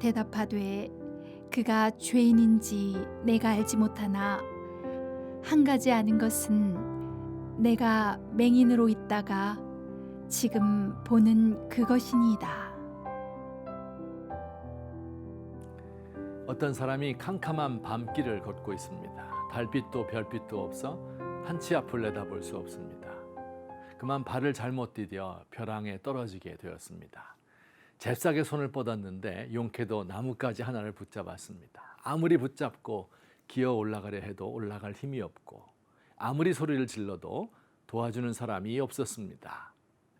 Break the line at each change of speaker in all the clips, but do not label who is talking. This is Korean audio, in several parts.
대답하되 그가 죄인인지 내가 알지 못하나 한 가지 아는 것은 내가 맹인으로 있다가 지금 보는 그것이니이다.
어떤 사람이 캄캄한 밤길을 걷고 있습니다. 달빛도 별빛도 없어 한 치 앞을 내다볼 수 없습니다. 그만 발을 잘못 디뎌 벼랑에 떨어지게 되었습니다. 잽싸게 손을 뻗었는데 용케도 나뭇가지 하나를 붙잡았습니다. 아무리 붙잡고 기어 올라가려 해도 올라갈 힘이 없고 아무리 소리를 질러도 도와주는 사람이 없었습니다.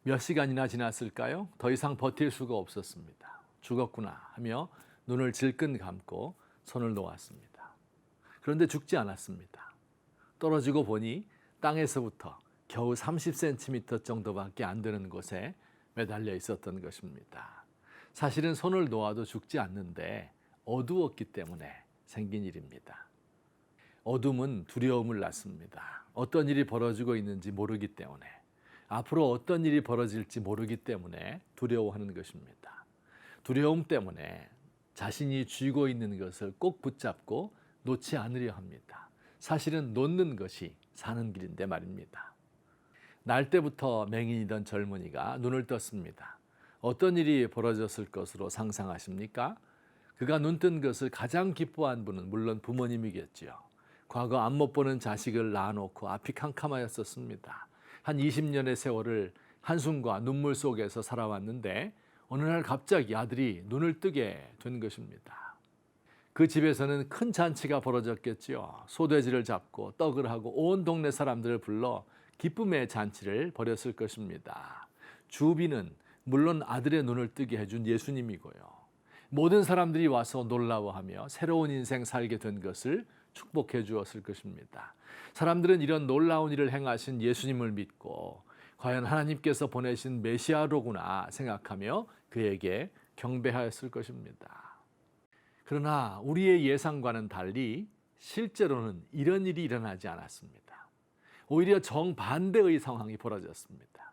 몇 시간이나 지났을까요? 더 이상 버틸 수가 없었습니다. 죽었구나 하며 눈을 질끈 감고 손을 놓았습니다. 그런데 죽지 않았습니다. 떨어지고 보니 땅에서부터 겨우 30cm 정도밖에 안 되는 곳에 매달려 있었던 것입니다. 사실은 손을 놓아도 죽지 않는데 어두웠기 때문에 생긴 일입니다. 어둠은 두려움을 낳습니다. 어떤 일이 벌어지고 있는지 모르기 때문에, 앞으로 어떤 일이 벌어질지 모르기 때문에 두려워하는 것입니다. 두려움 때문에 자신이 쥐고 있는 것을 꼭 붙잡고 놓지 않으려 합니다. 사실은 놓는 것이 사는 길인데 말입니다. 날 때부터 맹인이던 젊은이가 눈을 떴습니다. 어떤 일이 벌어졌을 것으로 상상하십니까? 그가 눈뜬 것을 가장 기뻐한 분은 물론 부모님이겠지요. 과거 앞 못 보는 자식을 낳아놓고 앞이 캄캄하였었습니다. 한 20년의 세월을 한숨과 눈물 속에서 살아왔는데 어느 날 갑자기 아들이 눈을 뜨게 된 것입니다. 그 집에서는 큰 잔치가 벌어졌겠지요. 소돼지를 잡고 떡을 하고 온 동네 사람들을 불러 기쁨의 잔치를 벌였을 것입니다. 주비는 물론 아들의 눈을 뜨게 해준 예수님이고요. 모든 사람들이 와서 놀라워하며 새로운 인생 살게 된 것을 축복해 주었을 것입니다. 사람들은 이런 놀라운 일을 행하신 예수님을 믿고 과연 하나님께서 보내신 메시아로구나 생각하며 그에게 경배하였을 것입니다. 그러나 우리의 예상과는 달리 실제로는 이런 일이 일어나지 않았습니다. 오히려 정반대의 상황이 벌어졌습니다.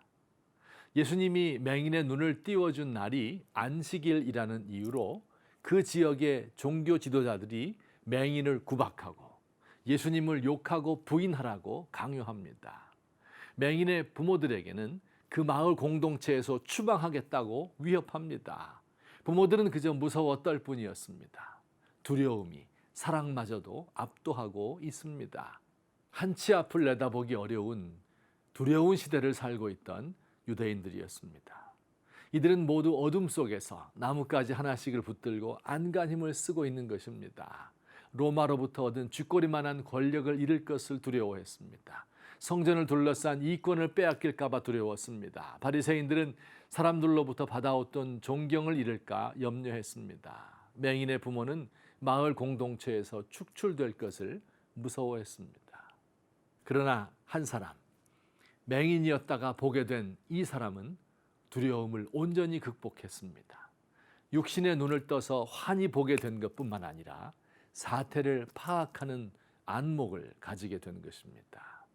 예수님이 맹인의 눈을 띄워준 날이 안식일이라는 이유로 그 지역의 종교 지도자들이 맹인을 구박하고 예수님을 욕하고 부인하라고 강요합니다. 맹인의 부모들에게는 그 마을 공동체에서 추방하겠다고 위협합니다. 부모들은 그저 무서워 떨 뿐이었습니다. 두려움이 사랑마저도 압도하고 있습니다. 한치 앞을 내다보기 어려운 두려운 시대를 살고 있던 유대인들이었습니다. 이들은 모두 어둠 속에서 나뭇가지 하나씩을 붙들고 안간힘을 쓰고 있는 것입니다. 로마로부터 얻은 쥐꼬리만한 권력을 잃을 것을 두려워했습니다. 성전을 둘러싼 이권을 빼앗길까 봐 두려웠습니다. 바리새인들은 사람들로부터 받아왔던 존경을 잃을까 염려했습니다. 맹인의 부모는 마을 공동체에서 축출될 것을 무서워했습니다. 그러나 한 사람, 맹인이었다가 보게 된 이 사람은 두려움을 온전히 극복했습니다. 육신의 눈을 떠서 환히 보게 된 것뿐만 아니라 사태를 파악하는 안목을 가지게 된 것입니다.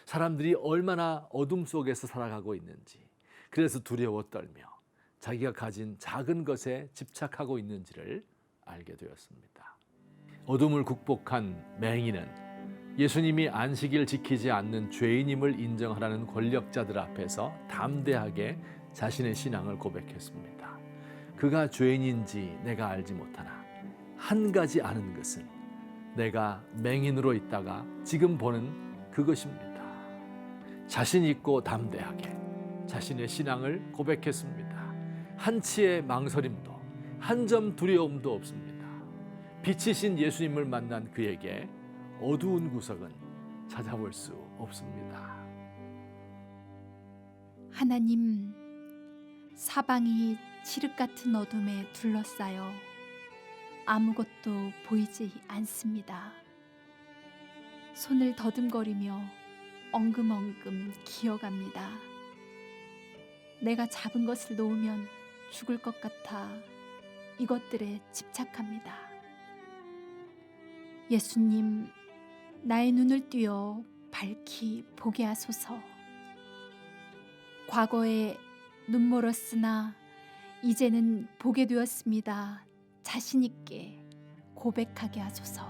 사람들이 얼마나 어둠 속에서 살아가고 있는지, 그래서 두려워 떨며 자기가 가진 작은 것에 집착하고 있는지를 알게 되었습니다. 어둠을 극복한 맹인은 예수님이 안식일 지키지 않는 죄인임을 인정하라는 권력자들 앞에서 담대하게 자신의 신앙을 고백했습니다. 그가 죄인인지 내가 알지 못하나 한 가지 아는 것은 내가 맹인으로 있다가 지금 보는 그것입니다. 자신 있고 담대하게 자신의 신앙을 고백했습니다. 한치의 망설임도 한 점 두려움도 없습니다. 빛이신 예수님을 만난 그에게 어두운 구석은 찾아볼 수 없습니다.
하나님, 사방이 칠흑 같은 어둠에 둘러싸여 아무것도 보이지 않습니다. 손을 더듬거리며 엉금엉금 기어갑니다. 내가 잡은 것을 놓으면 죽을 것 같아 이것들에 집착합니다. 예수님, 나의 눈을 띄어 밝히 보게 하소서. 과거에 눈멀었으나 이제는 보게 되었습니다. 자신 있게 고백하게 하소서.